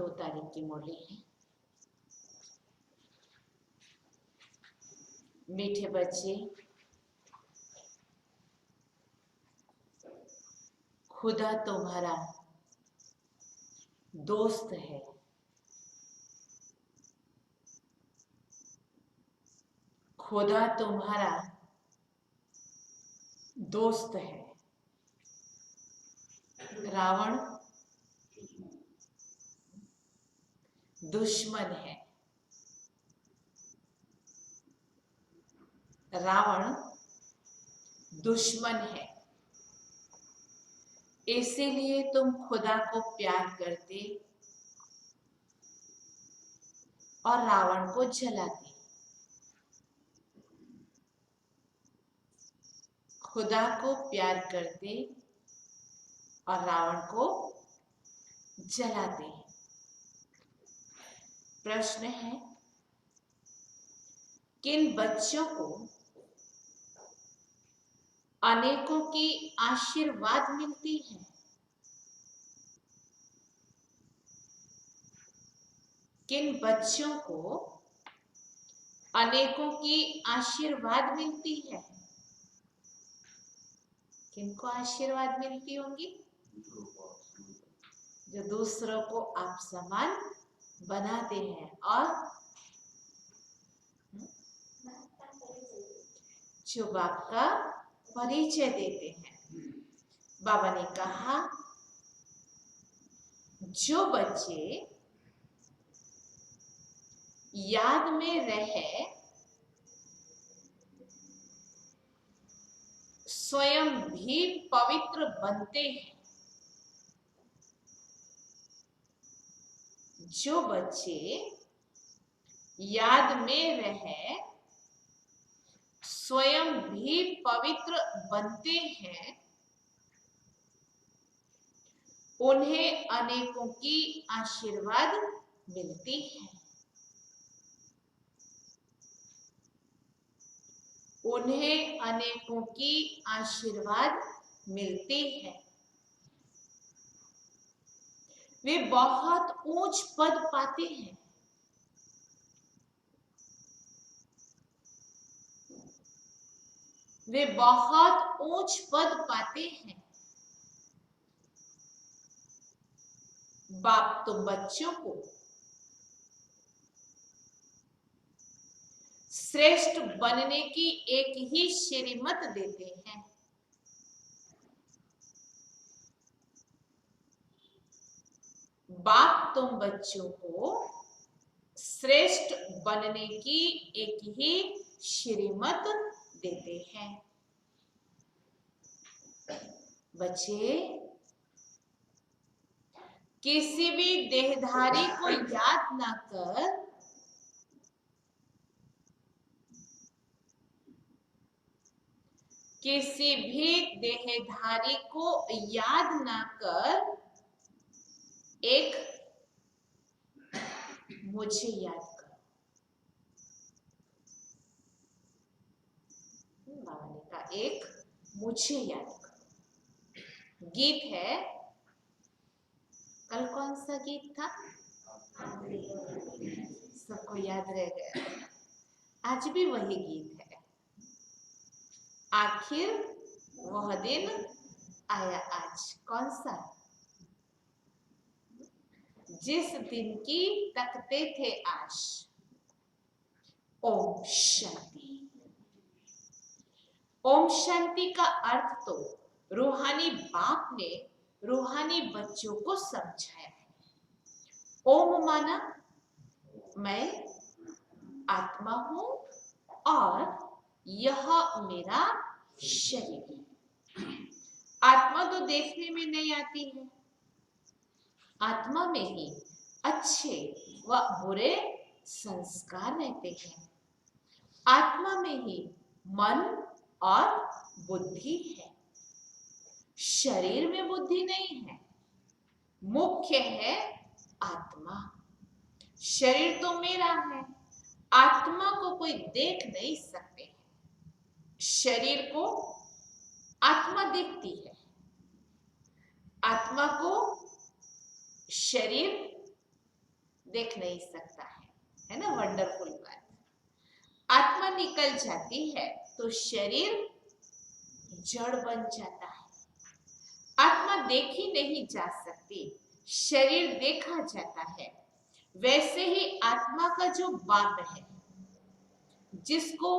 2 तारीख की मुरली है। मीठे बच्चे, खुदा तुम्हारा दोस्त है। खुदा तुम्हारा दोस्त है। रावण दुश्मन है। रावण दुश्मन है। इसीलिए तुम खुदा को प्यार करते और रावण को जलाते। खुदा को प्यार करते और रावण को जलाते। प्रश्न है, किन बच्चों को अनेकों की आशीर्वाद मिलती है? किन बच्चों को अनेकों की आशीर्वाद मिलती है? किनको आशीर्वाद मिलती होंगी? जो दूसरों को आप समान बनाते हैं और जो बाप का परिचय देते हैं। बाबा ने कहा, जो बच्चे याद में रहे स्वयं भी पवित्र बनते हैं। जो बच्चे याद में रहे स्वयं भी पवित्र बनते हैं, उन्हें अनेकों की आशीर्वाद मिलती है। उन्हें अनेकों की आशीर्वाद मिलती है। वे बहुत ऊंच पद पाते हैं। वे बहुत ऊंच पद पाते हैं। बाप तो बच्चों को श्रेष्ठ बनने की एक ही श्रीमत देते हैं। बाप तुम बच्चों को श्रेष्ठ बनने की एक ही श्रीमत देते हैं। बच्चे, किसी भी देहधारी को याद ना कर किसी भी देहधारी को याद ना कर एक मुझे याद करो। बाबा ने कहा, एक मुझे याद करो। गीत है, कल कौन सा गीत था? सबको याद रह गया। आज भी वही गीत है। आखिर वह दिन आया आज। कौन सा? जिस दिन की तकते थे आश। ओम शांति। ओम शांति का अर्थ तो रूहानी बाप ने रूहानी बच्चों को समझाया है। ओम माना मैं आत्मा हूं और यह मेरा शरीर है। आत्मा तो देखने में नहीं आती है। आत्मा में ही अच्छे व बुरे संस्कार रहते हैं। आत्मा में ही मन और बुद्धि है। शरीर में बुद्धि नहीं है। मुख्य है आत्मा। शरीर तो मेरा है। आत्मा को कोई देख नहीं सकते। शरीर को आत्मा देखती है। आत्मा को शरीर देख नहीं सकता है ना, वंडरफुल बात। आत्मा निकल जाती है तो शरीर जड़ बन जाता है। आत्मा देखी नहीं जा सकती, शरीर देखा जाता है। वैसे ही आत्मा का जो बाप है, जिसको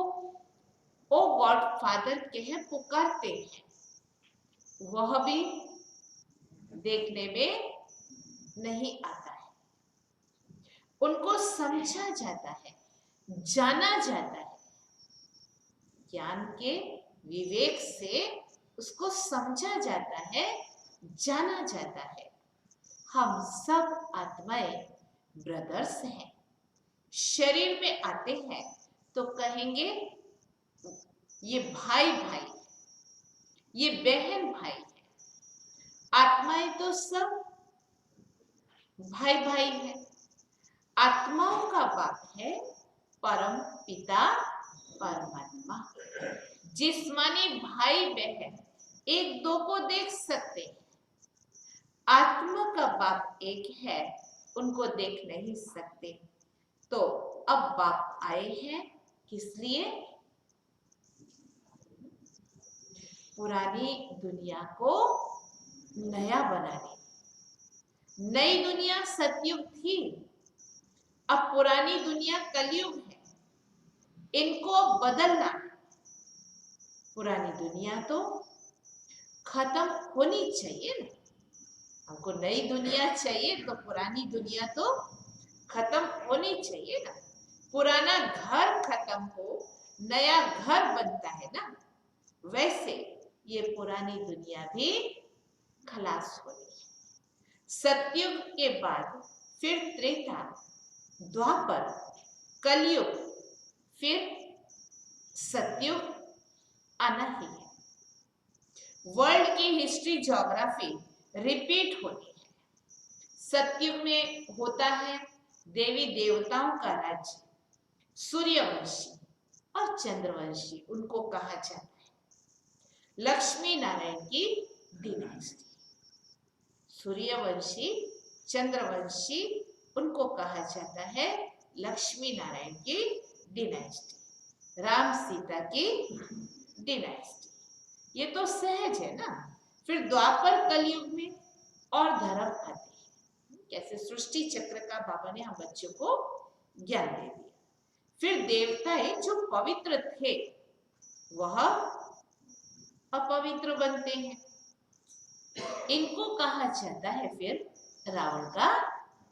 ओ गॉड फादर कह पुकारते हैं, वह भी देखने में नहीं आता है। उनको समझा जाता है, जाना जाता है। ज्ञान के विवेक से उसको समझा जाता है, जाना जाता है। हम सब आत्माएं ब्रदर्स हैं। शरीर में आते हैं तो कहेंगे ये भाई भाई है, ये बहन भाई है। आत्माएं तो सब भाई भाई है। आत्माओं का बाप है परम पिता परमात्मा। जिस्मानी भाई बहन एक दो को देख सकते हैं, आत्मा का बाप एक है, उनको देख नहीं सकते। तो अब बाप आए हैं किस लिए? पुरानी दुनिया को नया बनाने। नई दुनिया सतयुग थी, अब पुरानी दुनिया कलयुग है, इनको बदलना। पुरानी दुनिया तो खत्म होनी चाहिए ना, हमको नई दुनिया चाहिए तो पुरानी दुनिया तो खत्म होनी चाहिए ना। पुराना घर खत्म हो, नया घर बनता है ना, वैसे ये पुरानी दुनिया भी खलास होनी है। सतयुग के बाद फिर त्रेता, द्वापर, कलयुग, फिर सतयुग आना ही है। वर्ल्ड की हिस्ट्री ज्योग्राफी रिपीट होती है। सतयुग में होता है देवी देवताओं का राज्य, सूर्यवंशी और चंद्रवंशी उनको कहा जाता है। लक्ष्मी नारायण की डिनास्टी। सूर्यवंशी, चंद्रवंशी उनको कहा जाता है लक्ष्मी नारायण की डिनास्टी, राम सीता की डिनास्टी। ये तो सहज है ना। फिर द्वापर कलयुग में और धर्म आते हैं। कैसे सृष्टि चक्र का बाबा ने हम बच्चों को ज्ञान दे दिया। फिर देवताएं जो पवित्र थे वह अपवित्र बनते हैं, इनको कहा जाता है फिर रावण का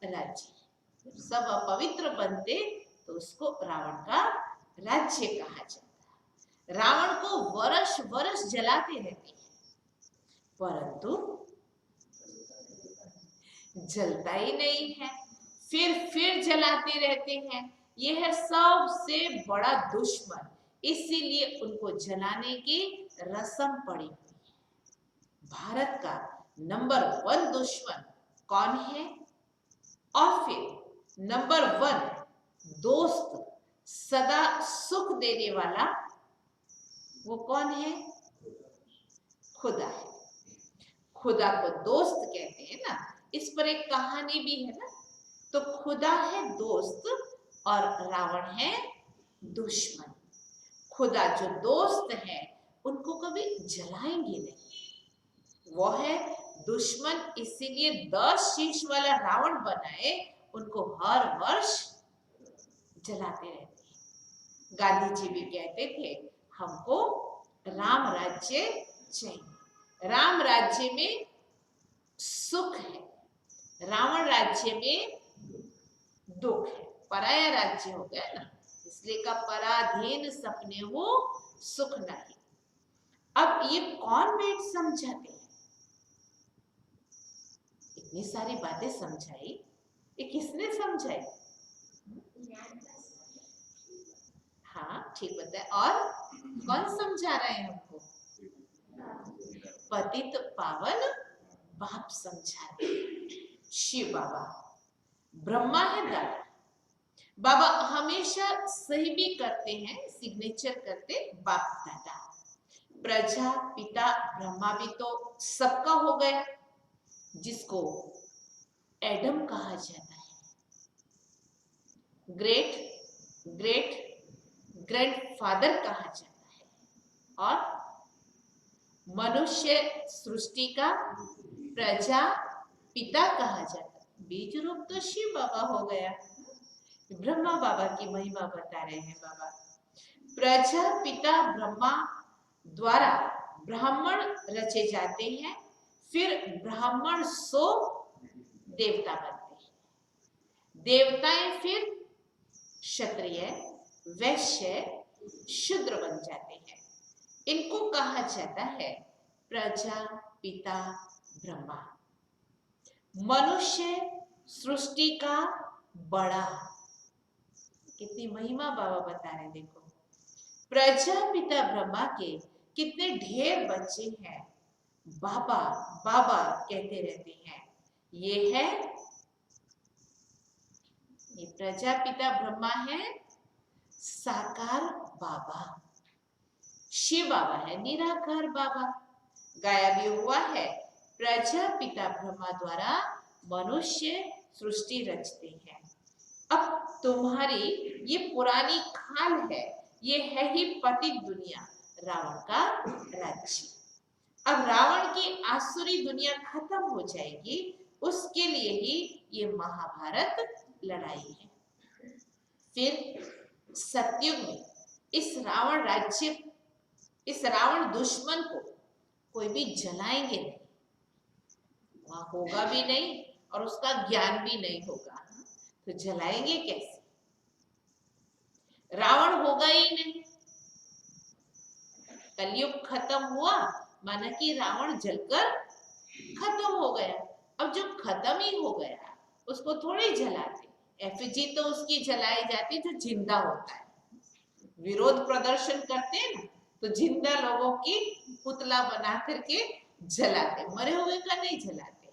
राज्य। सब अपवित्र बनते तो उसको रावण का राज्य कहा जाता है। रावण को वर्ष वर्ष जलाते रहते हैं, परंतु जलता ही नहीं है। फिर जलाते रहते हैं। यह है सबसे बड़ा दुश्मन, इसीलिए उनको जलाने की रस्म पड़ी हुई है। भारत का नंबर 1 दुश्मन कौन है? और फिर नंबर 1 दोस्त, सदा सुख देने वाला, वो कौन है? खुदा है। खुदा को दोस्त कहते हैं ना, इस पर एक कहानी भी है ना। तो खुदा है दोस्त और रावण है दुश्मन। खुदा जो दोस्त है उनको कभी जलाएंगे नहीं, वो है दुश्मन। इसीलिए 10 शीश वाला रावण बनाए, उनको हर वर्ष जलाते रहते हैं। गांधी जी भी कहते थे हमको राम राज्य चाहिए। राम राज्य में सुख है, रावण राज्य में दुख है। पराया राज्य हो गया ना, इसलिए का पराधीन सपने हो सुख नहीं। अब ये कौन बैठ समझाते हैं? इतनी सारी बातें समझाई, ये किसने समझाई? हाँ ठीक बताए। और कौन समझा रहे हैं हमको? पतित पावन बाप समझा रहे। शिव बाबा, ब्रह्मा है दादा। बाबा हमेशा सही भी करते हैं, सिग्नेचर करते बाप दादा। प्रजा पिता ब्रह्मा भी तो सबका हो गया, जिसको एडम कहा जाता है। ग्रेट ग्रेट ग्रैंडफादर कहा जाता है और मनुष्य सृष्टि का प्रजापिता कहा जाता है। बीज रूप तो शिव बाबा हो गया, ब्रह्मा बाबा की महिमा बता रहे हैं बाबा। प्रजापिता ब्रह्मा द्वारा ब्राह्मण रचे जाते हैं, फिर ब्राह्मण सो देवता बनते हैं, देवताएं फिर क्षत्रिय वैश्य शूद्र बन जाते हैं। इनको कहा जाता है प्रजापिता ब्रह्मा। मनुष्य सृष्टि का बड़ा, कितनी महिमा बाबा बता रहे हैं। देखो प्रजापिता ब्रह्मा के कितने ढेर बच्चे हैं, बाबा बाबा कहते रहते हैं। ये प्रजापिता ब्रह्मा है साकार बाबा, शिव बाबा है निराकार बाबा। गाया भी हुआ है प्रजापिता ब्रह्मा द्वारा मनुष्य सृष्टि रचते हैं। अब तुम्हारी ये पुरानी खाल है, ये है ही पतित दुनिया, रावण का राज्य। अब रावण की आसुरी दुनिया खत्म हो जाएगी, उसके लिए ही ये महाभारत लड़ाई है। फिर सतयुग में इस रावण राज्य, इस रावण दुश्मन को कोई भी जलाएंगे नहीं, वहां होगा भी नहीं और उसका ज्ञान भी नहीं होगा, तो जलाएंगे कैसे? रावण होगा ही नहीं। कलयुग खत्म हुआ माना कि रावण जलकर खत्म हो गया। अब जो खत्म ही हो गया उसको थोड़ी जलाते, एफिजी तो उसकी जलाई जाती जो जिंदा होता है। विरोध प्रदर्शन करते हैं ना, तो जिंदा लोगों की पुतला बना करके जलाते, मरे हुए का नहीं जलाते।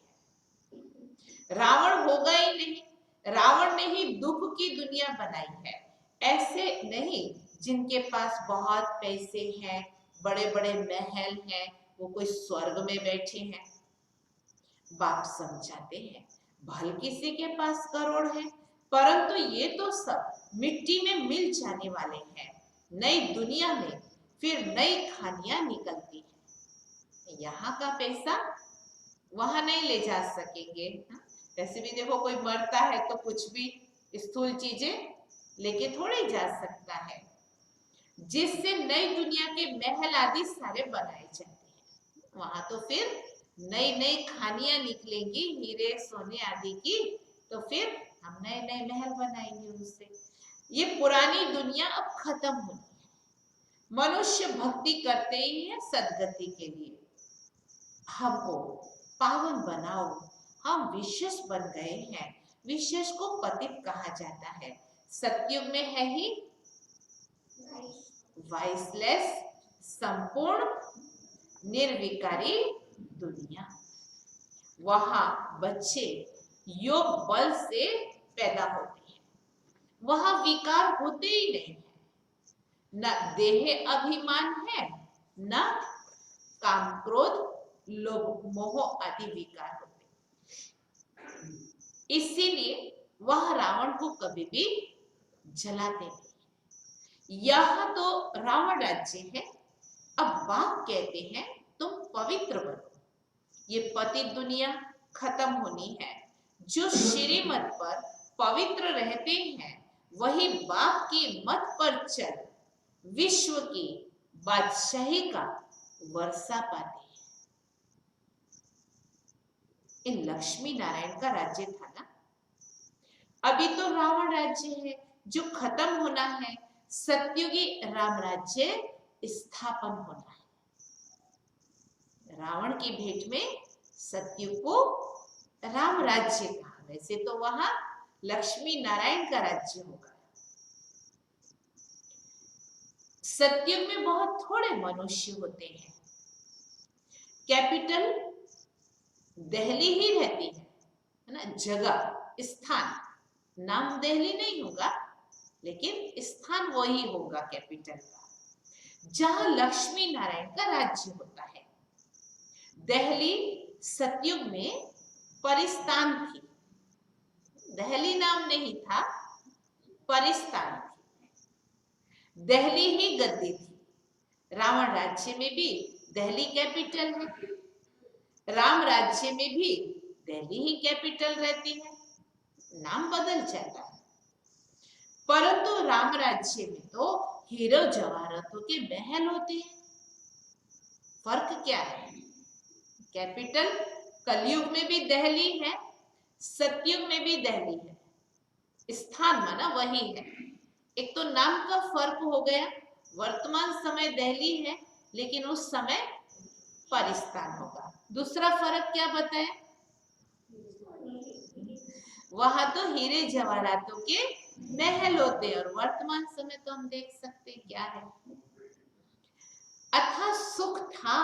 रावण होगा ही नहीं, रावण ने ही दुख की दुनिया बनाई है। ऐसे नहीं जिनके पास बहुत पैसे हैं, बड़े बड़े महल हैं, वो कोई स्वर्ग में बैठे हैं। बाप समझाते हैं भल किसी के पास करोड़ है, परंतु ये तो सब मिट्टी में मिल जाने वाले हैं। नई दुनिया में फिर नई खानियां निकलती हैं। यहाँ का पैसा वहां नहीं ले जा सकेंगे। वैसे भी देखो कोई मरता है तो कुछ भी स्थूल चीजें लेके थोड़े जा सकता है, जिससे नई दुनिया के महल आदि सारे बनाए जाते हैं। वहां तो फिर नई नई खानियां निकलेंगी हीरे सोने आदि की, तो फिर हम नए नए महल बनाएंगे उससे। ये पुरानी दुनिया अब खत्म होनी है। मनुष्य भक्ति करते ही है सदगति के लिए। हमको पावन बनाओ, हम विशेष बन गए हैं। विशेष को पतित कहा जाता है। सतयुग में है ही वाइसलेस संपूर्ण निर्विकारी दुनिया। वहां बच्चे योग बल से पैदा होते हैं, वहां विकार होते ही नहीं है। न देह अभिमान है, न काम क्रोध लोभ मोह आदि विकार होते। इसीलिए वह रावण को कभी भी जलाते नहीं। यह तो रावण राज्य है। अब बाप कहते हैं तुम पवित्र बनो। ये पतित दुनिया खत्म होनी है। जो श्रीमत पर पवित्र रहते हैं वही बाप की मत पर चल विश्व की बादशाही का वर्षा पाते हैं। इन लक्ष्मी नारायण का राज्य था ना, अभी तो रावण राज्य है जो खत्म होना है। सत्युगी राम राज्य स्थापन होना है। रावण की भेंट में सत्युग को राम राज्य कहा, वैसे तो वहां लक्ष्मी नारायण का राज्य होगा। सत्युग में बहुत थोड़े मनुष्य होते हैं। कैपिटल दिल्ली ही रहती है ना, जगह स्थान, नाम दिल्ली नहीं होगा लेकिन स्थान वही होगा कैपिटल का, जहां लक्ष्मी नारायण का राज्य होता है। दिल्ली सतयुग में परिस्तान थी, दिल्ली नाम नहीं था, परिस्थान थी, दिल्ली ही गद्दी थी। रावण राज्य में भी दिल्ली कैपिटल है, राम राज्य में भी दिल्ली ही कैपिटल रहती है, नाम बदल जाता है। परंतु राम राज्य में तो हीरो जवाहरातों के महल होते हैं। फर्क क्या है? कैपिटल कलयुग में भी दिल्ली है, सतयुग में भी दिल्ली है, स्थान माना वही है। एक तो नाम का फर्क हो गया, वर्तमान समय दिल्ली है लेकिन उस समय परिस्थान होगा। दूसरा फर्क क्या बताया? वहां तो हीरे जवाहरातों के महल होते हैं और वर्तमान समय तो हम देख सकते हैं क्या है। अथा सुख था।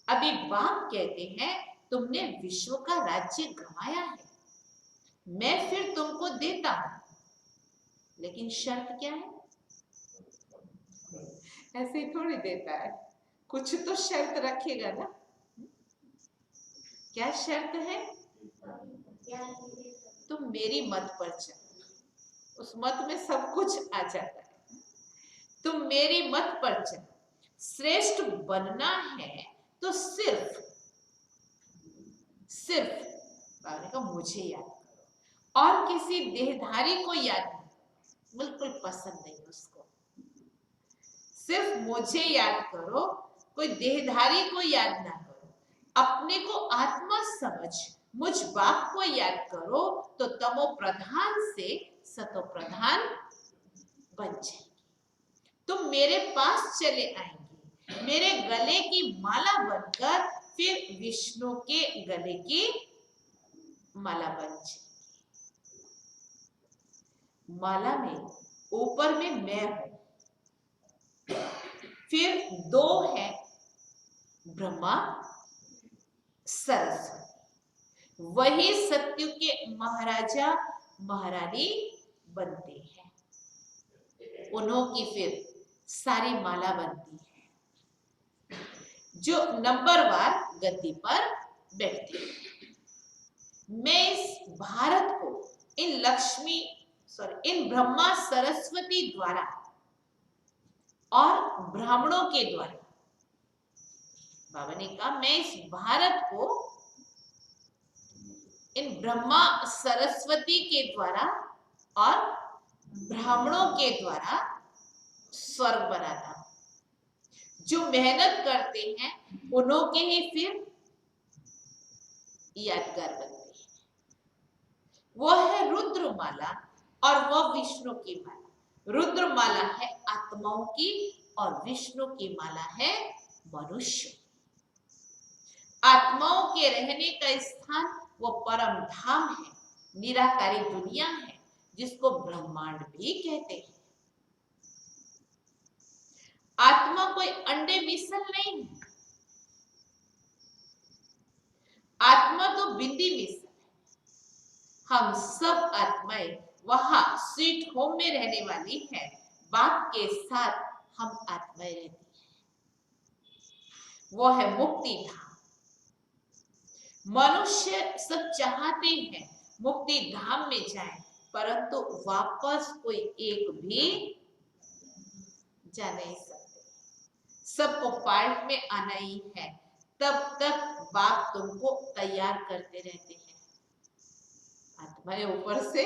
अभी बाप कहते हैं तुमने विश्व का राज्य गंवाया है, मैं फिर तुमको देता हूं, लेकिन शर्त क्या है? ऐसे ही थोड़ी देता है, कुछ तो शर्त रखेगा ना। क्या शर्त है? तुम मेरी मत पर चलो। उस मत में सब कुछ आ जाता है। तुम मेरी मत पर चलो। श्रेष्ठ बनना है तो सिर्फ बाबा का मुझे याद करो और किसी देहधारी को याद नहीं, बिल्कुल पसंद नहीं उसको। सिर्फ मुझे याद करो, कोई देहधारी को याद ना करो। अपने को आत्मा समझ मुझ बाप को याद करो तो तमो प्रधान से सतो प्रधान बन जाएगी। तुम मेरे पास चले आएंगे, मेरे गले की माला बनकर फिर विष्णु के गले की माला बन जाएगी। माला में ऊपर में मैं हूं, फिर दो है ब्रह्मा सरस्वती, वही सत्यु के महाराजा महारानी बनते हैं। उन्हों की फिर सारी माला बनती है जो नंबरवार गद्दी पर बैठते हैं। मैं इस भारत को इन ब्रह्मा सरस्वती द्वारा और ब्राह्मणों के द्वारा, बाबा ने कहा मैं इस भारत को इन ब्रह्मा सरस्वती के द्वारा और ब्राह्मणों के द्वारा स्वर्ग बनाता हूं। जो मेहनत करते हैं उन्हों के ही फिर यादगार बनते हैं। वो है रुद्रमाला और वह विष्णु की माला। रुद्रमाला है आत्माओं की और विष्णु की माला है मनुष्य। आत्माओं के रहने का स्थान वो परम धाम है, निराकारी दुनिया है, जिसको ब्रह्मांड भी कहते हैं। आत्मा कोई अंडे मिसल नहीं है, आत्मा तो बिंदी मिसल है। हम सब आत्माएं वहां स्वीट होम में रहने वाली है, बाप के साथ हम आत्माएं रहती हैं। वो है मुक्ति धाम। मनुष्य सब चाहते हैं मुक्ति धाम में जाए, परंतु वापस कोई एक भी जा नहीं सकते। सबको पार्ट में आना ही है, तब तक बाप तुमको तैयार करते रहते हैं। आत्माएं ऊपर से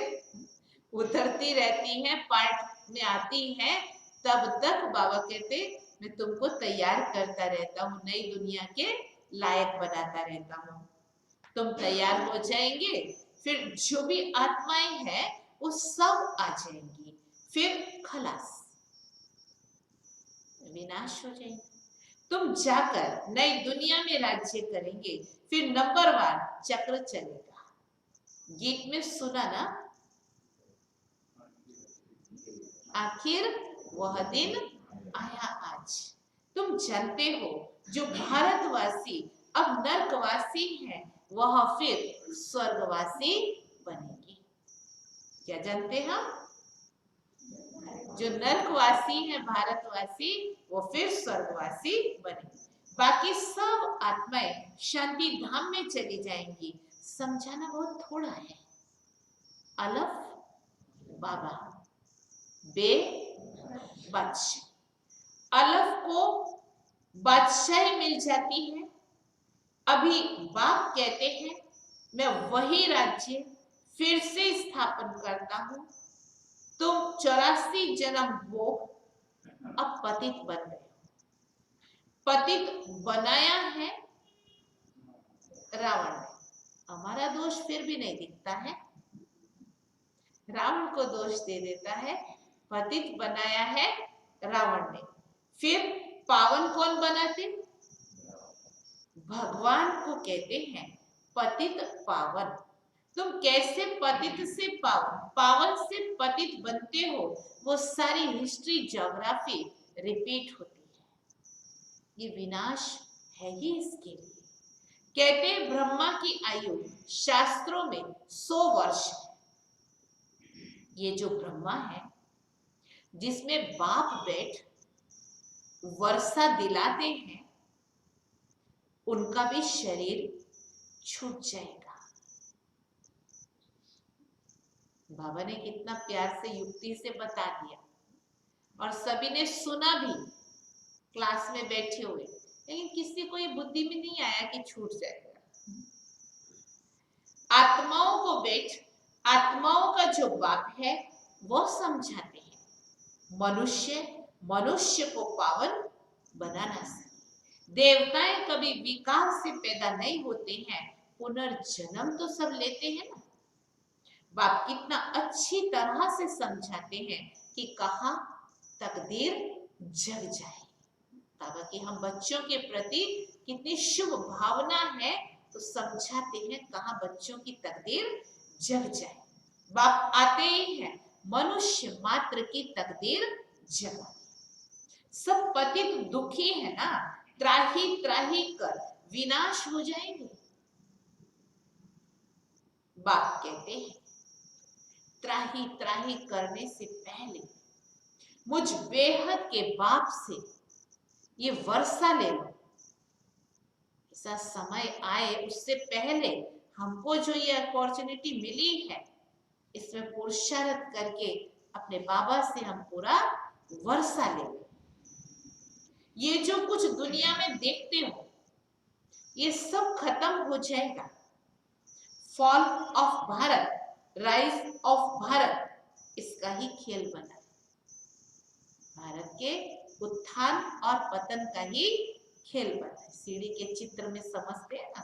उतरती रहती हैं, पार्ट में आती हैं, तब तक बाबा कहते मैं तुमको तैयार करता रहता हूँ, नई दुनिया के लायक बनाता रहता हूँ। तुम तैयार हो जाएंगे, फिर जो भी आत्माएं हैं वो सब आ जाएंगी, फिर खलास, विनाश हो जाएंगे। तुम जाकर नई दुनिया में राज्य करेंगे, फिर नंबरवार चक्र चलेगा। गीत में सुना ना, आखिर वह दिन आया आज। तुम जानते हो जो भारतवासी अब नरकवासी है, वह फिर स्वर्गवासी बनेगी। क्या जानते हैं हम? जो नरकवासी है भारतवासी, वो फिर स्वर्गवासी बनेगी। बाकी सब आत्माएं शांति धाम में चली जाएंगी। समझाना बहुत थोड़ा है। अलफ बाबा बे बादशाह। अलफ को बादशाही मिल जाती है। अभी बाप कहते हैं मैं वही राज्य फिर से स्थापन करता हूं। तुम 84 जन्म भोग अब पतित बन गए। पतित बनाया है रावण ने। हमारा दोष फिर भी नहीं दिखता है, रावण को दोष दे देता है। पतित बनाया है रावण ने। फिर पावन कौन बनाते? भगवान को कहते हैं पतित पावन। तुम कैसे पतित से पावन, पावन से पतित बनते हो, वो सारी हिस्ट्री ज्योग्राफी रिपीट होती है। ये विनाश है ही इसके लिए। कहते हैं ब्रह्मा की आयु शास्त्रों में 100 वर्ष है। ये जो ब्रह्मा है जिसमें बाप बेट वर्षा दिलाते हैं, उनका भी शरीर छूट जाएगा। बाबा ने कितना प्यार से युक्ति से बता दिया और सभी ने सुना भी क्लास में बैठे हुए, लेकिन किसी को ये बुद्धि में नहीं आया कि छूट जाएगा। आत्माओं को बेट, आत्माओं का जो बाप है वो समझाते हैं मनुष्य मनुष्य को पावन बना ना सके। देवताएं कभी विकार से पैदा नहीं होते हैं, पुनर्जन्म तो सब लेते हैं ना। बाप कितना अच्छी तरह से समझाते हैं कि कहा तकदीर जग जाए। बाबा की हम बच्चों के प्रति कितनी शुभ भावना है, तो समझाते हैं कहा बच्चों की तकदीर जग जाए। बाप आते ही हैं मनुष्य मात्र की तकदीर जगा। सब पतित दुखी है ना, त्राही त्राही कर विनाश हो जाएंगे। बाप कहते हैं त्राही त्राही करने से पहले मुझ बेहद के बाप से ये वर्षा ले लो। ऐसा समय आए उससे पहले हमको जो ये अपॉर्चुनिटी मिली है, इसमें पुरुषार्थ करके अपने बाबा से हम पूरा वर्षा ले लो। ये जो कुछ दुनिया में देखते हो ये सब खत्म हो जाएगा। Fall of Bharat, rise of Bharat, इसका ही खेल बना। भारत के उत्थान और पतन का ही खेल बना है। सीढ़ी के चित्र में समझते हैं ना।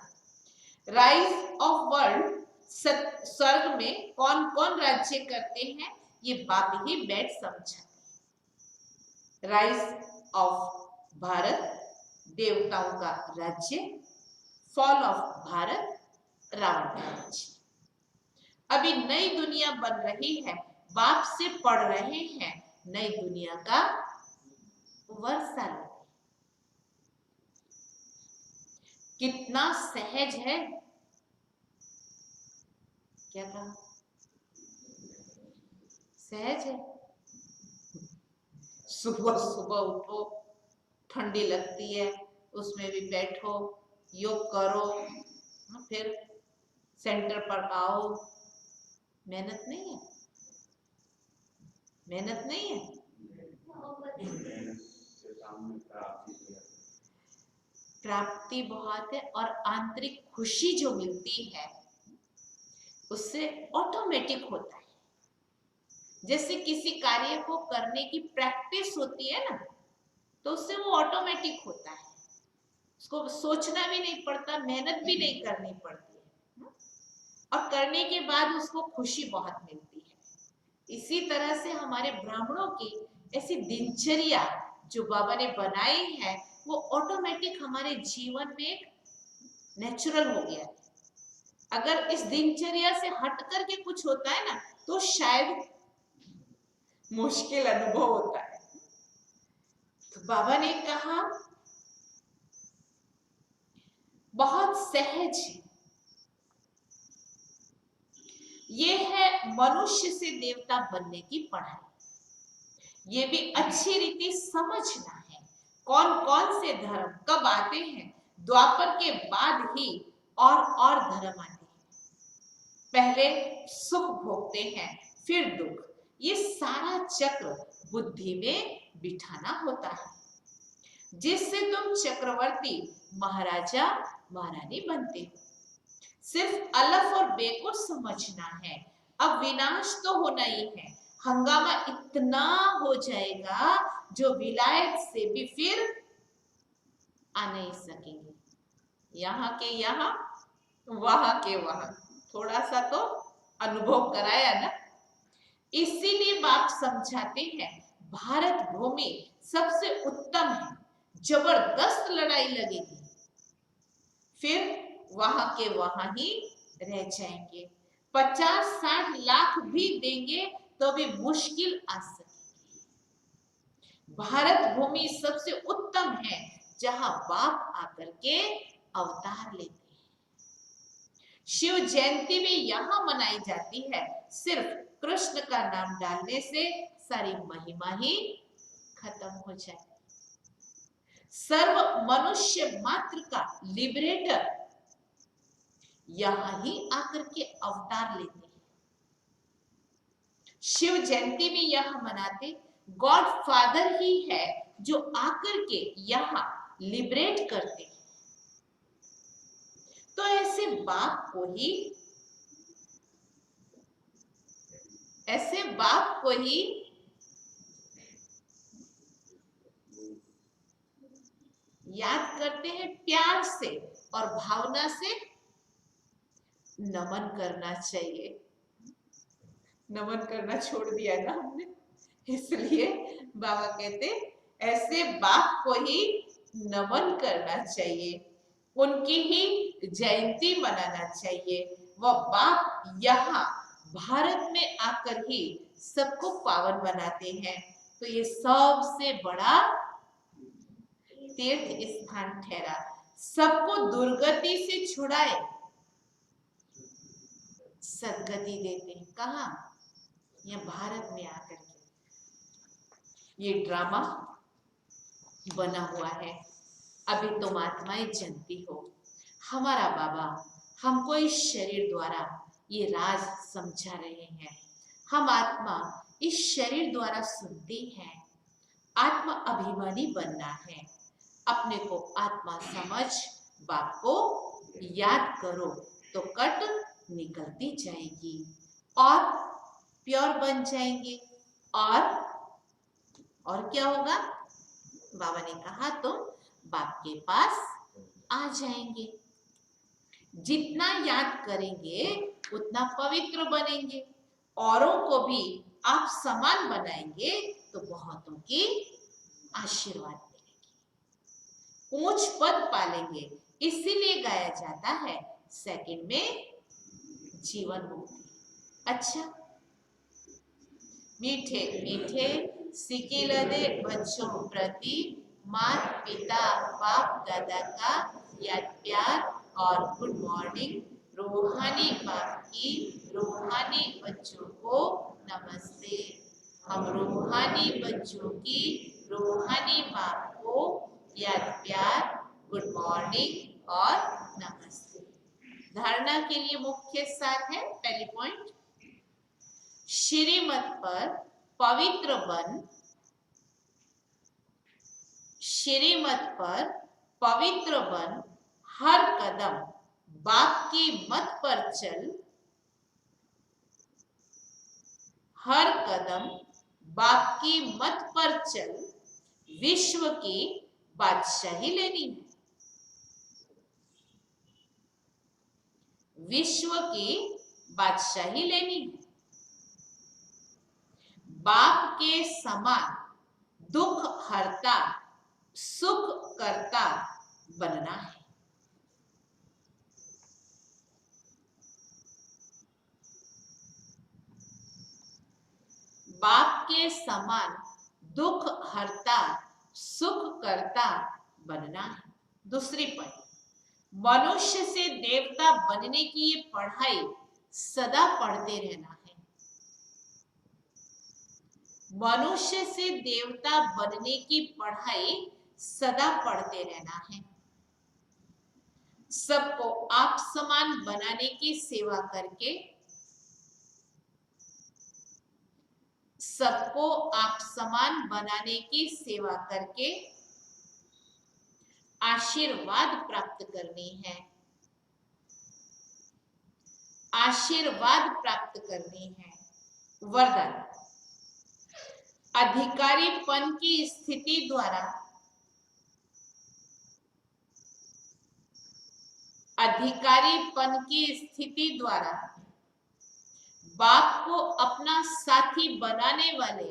राइज ऑफ वर्ल्ड, स्वर्ग में कौन कौन राज्य करते हैं ये बाप ही बैठ समझाते हैं। राइज ऑफ भारत, देवताओं का राज्य। फॉल ऑफ भारत, रावण का राज्य। अभी नई दुनिया बन रही है, बाप से पढ़ रहे हैं नई दुनिया का वर्षा। कितना सहज है, क्या कहा? सहज है। सुबह सुबह उठो, ठंडी लगती है, उसमें भी बैठो, योग करो, फिर सेंटर पर आओ। मेहनत नहीं है? मेहनत नहीं है? प्राप्ति बहुत है, और आंतरिक खुशी जो मिलती है उससे ऑटोमेटिक होता है। जैसे किसी कार्य को करने की प्रैक्टिस होती है ना, तो उससे वो ऑटोमेटिक होता है। उसको सोचना भी नहीं पड़ता, मेहनत भी नहीं करनी पड़ती है, और करने के बाद उसको खुशी बहुत मिलती है। इसी तरह से हमारे ब्राह्मणों की ऐसी दिनचर्या जो बाबा ने बनाई है, वो ऑटोमेटिक हमारे जीवन में नेचुरल हो गया है। अगर इस दिनचर्या से हट करके कुछ होता है ना, तो शायद मुश्किल अनुभव होता है। तो बाबा ने कहा बहुत सहज है। ये है मनुष्य से देवता बनने की पढ़ाई। ये भी अच्छी रीति समझना है कौन कौन से धर्म कब आते हैं। द्वापर के बाद ही और धर्म आते हैं। पहले सुख भोगते हैं, फिर दुख। ये सारा चक्र बुद्धि में बिठाना होता है, जिससे तुम चक्रवर्ती महाराजा महारानी बनते हो। सिर्फ अलफ और बे को समझना है। अब विनाश तो होना ही है, हंगामा इतना हो जाएगा जो विलायत से भी फिर आ नहीं सकेंगे। यहाँ के यहाँ, वहां के वहां, थोड़ा सा तो अनुभव कराया ना। इसीलिए बाप समझाते हैं भारत भूमि सबसे उत्तम है, जबरदस्त लड़ाई लगेगी, फिर वहां के वहां ही रह जाएंगे। 50-60 लाख भी देंगे तो भी मुश्किल आ सकेगी। भारत भूमि सबसे उत्तम है जहां बाप आकर के अवतार लेते हैं। शिव जयंती भी यहां मनाई जाती है। सिर्फ कृष्ण का नाम डालने से सारी महिमा ही खत्म हो जाए। सर्व मनुष्य मात्र का लिबरेटर यहां ही आकर के अवतार लेते हैं। शिव जयंती भी यहां मनाते गॉड फादर ही है जो आकर के यहां लिबरेट करते हैं। तो ऐसे बाप को ही याद करते हैं, प्यार से और भावना से नमन करना चाहिए। नमन करना छोड़ दिया ना हमने, इसलिए बाबा कहते ऐसे बाप को ही नमन करना चाहिए, उनकी ही जयंती मनाना चाहिए। वह बाप यहाँ भारत में आकर ही सबको पावन बनाते हैं। तो ये सबसे बड़ा तीर्थ स्थान ठहरा, सबको दुर्गति से छुड़ाए, सदगति देते हैं। कहा? यह भारत में आकर के ये ड्रामा बना हुआ है। अभी तुम आत्माएं जनती हो, हमारा बाबा हमको इस शरीर द्वारा ये राज समझा रहे हैं। हम आत्मा इस शरीर द्वारा सुनते हैं। आत्मा अभिमानी बनना है, अपने को आत्मा समझ बाप को याद करो तो कट निकलती जाएगी और प्योर बन जाएंगे। और क्या होगा? बाबा ने कहा तुम बाप के पास आ जाएंगे। जितना याद करेंगे उतना पवित्र बनेंगे, औरों को भी आप समान बनाएंगे तो बहुतों की आशीर्वाद मिलेगी, ऊंच पद पालेंगे। इसीलिए गाया जाता है सेकंड में जीवन मुक्ति। अच्छा, मीठे मीठे सिकिलदे बच्चों प्रति माता पिता बाप दादा का याद प्यार और गुड मॉर्निंग। रूहानी बाप की रूहानी बच्चों को नमस्ते। हम रूहानी बच्चों की रूहानी बाप को याद प्यार, गुड मॉर्निंग और नमस्ते। धारणा के लिए मुख्य सार है, पहली पॉइंट, श्रीमत पर पवित्र बन, श्रीमत पर पवित्र बन, हर कदम बाप की मत पर चल, हर कदम बाप की मत पर चल, विश्व की बादशाही लेनी है, विश्व की बादशाही लेनी है। बाप के समान दुख हरता सुख करता बनना है। बाप के समान दुख हरता सुख करता बनना है। दूसरी पॉइंट, मनुष्य से देवता बनने की ये पढ़ाई सदा पढ़ते रहना है। मनुष्य से देवता बनने की पढ़ाई सदा पढ़ते रहना है। सबको आप समान बनाने की सेवा करके सबको आप समान बनाने की सेवा करके आशीर्वाद प्राप्त करनी है, आशीर्वाद प्राप्त करनी है। वरदान, अधिकारीपन की स्थिति द्वारा, अधिकारीपन की स्थिति द्वारा बाप को अपना साथी बनाने वाले,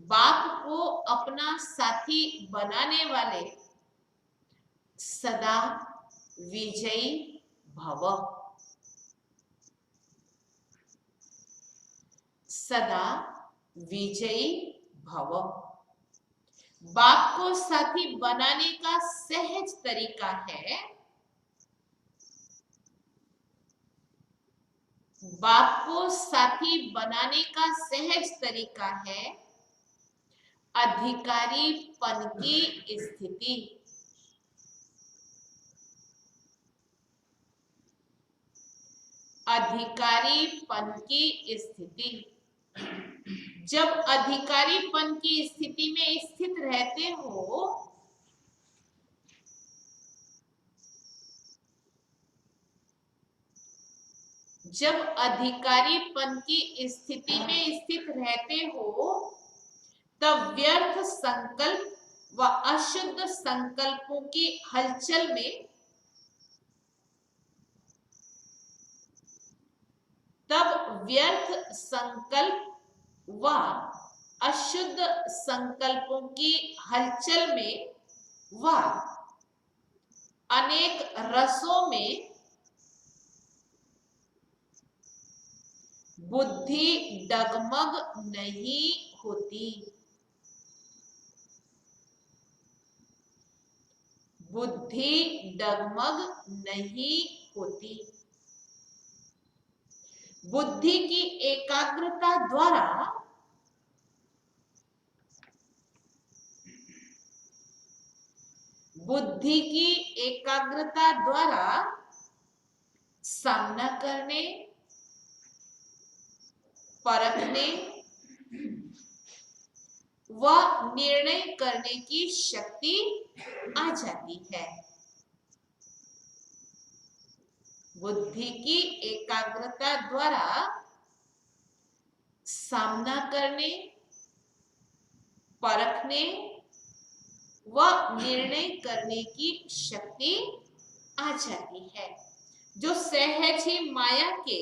बाप को अपना साथी बनाने वाले सदा विजयी भव, सदा विजयी भव। बाप को साथी बनाने का सहज तरीका है, बाप को साथी बनाने का सहज तरीका है अधिकारीपन की स्थिति, अधिकारीपन की स्थिति। जब अधिकारीपन की स्थिति में स्थित रहते हो जब अधिकारीपन की स्थिति में स्थित रहते हो तब व्यर्थ संकल्प व अशुद्ध संकल्पों की हलचल में, तब व्यर्थ संकल्प व अशुद्ध संकल्पों की हलचल में व अनेक रसों में बुद्धि डगमग नहीं होती, बुद्धि डगमग नहीं होती। बुद्धि की एकाग्रता द्वारा बुद्धि की एकाग्रता द्वारा सामना करने, परखने व निर्णय करने की शक्ति आ जाती है। बुद्धि की एकाग्रता द्वारा सामना करने, परखने व निर्णय करने की शक्ति आ जाती है, जो सहज ही माया के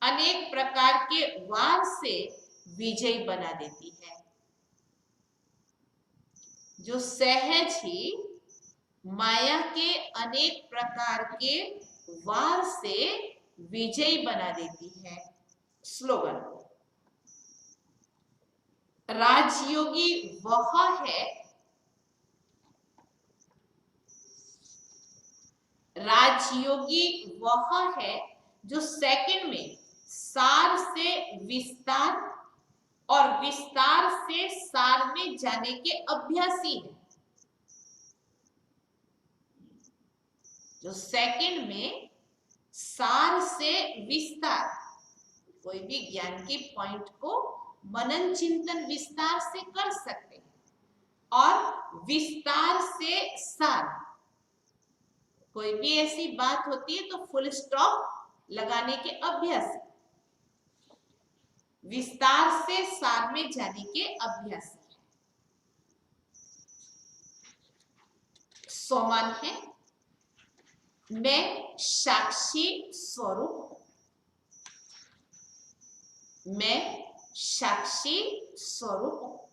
अनेक प्रकार के वार से विजयी बना देती है, जो सहज ही माया के अनेक प्रकार के वार से विजयी बना देती है। स्लोगन, राजयोगी वह है, राजयोगी वह है जो सेकंड में सार से विस्तार और विस्तार से सार में जाने के अभ्यासी है, जो सेकंड में सार से विस्तार, कोई भी ज्ञान के पॉइंट को मनन चिंतन विस्तार से कर सकते हैं, और विस्तार से सार, कोई भी ऐसी बात होती है तो फुल स्टॉप लगाने के अभ्यासी, विस्तार से सार में जाने के अभ्यासी है। सोमान है, मैं साक्षी स्वरूप, मैं साक्षी स्वरूप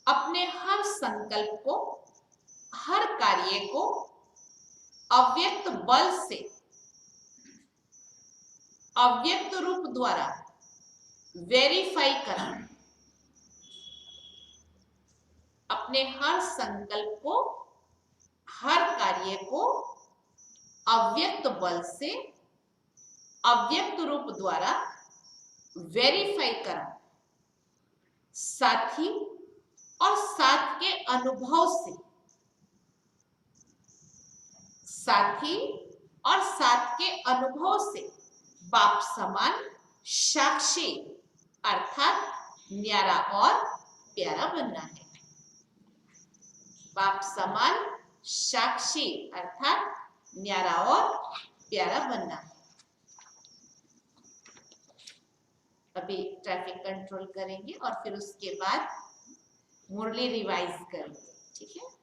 अपने हर संकल्प को, हर कार्य को अव्यक्त बल से, अव्यक्त रूप द्वारा वेरीफाई करा, अपने हर संकल्प को, हर कार्य को अव्यक्त बल से, अव्यक्त रूप द्वारा वेरीफाई करा, साथी और साथ के अनुभव से, साथी और साथ के अनुभव से बाप समान साक्षी अर्थात न्यारा और प्यारा बनना है। बाप समान साक्षी अर्थात न्यारा और प्यारा बनना है। अभी ट्रैफिक कंट्रोल करेंगे और फिर उसके बाद मुरली रिवाइज करेंगे, ठीक है।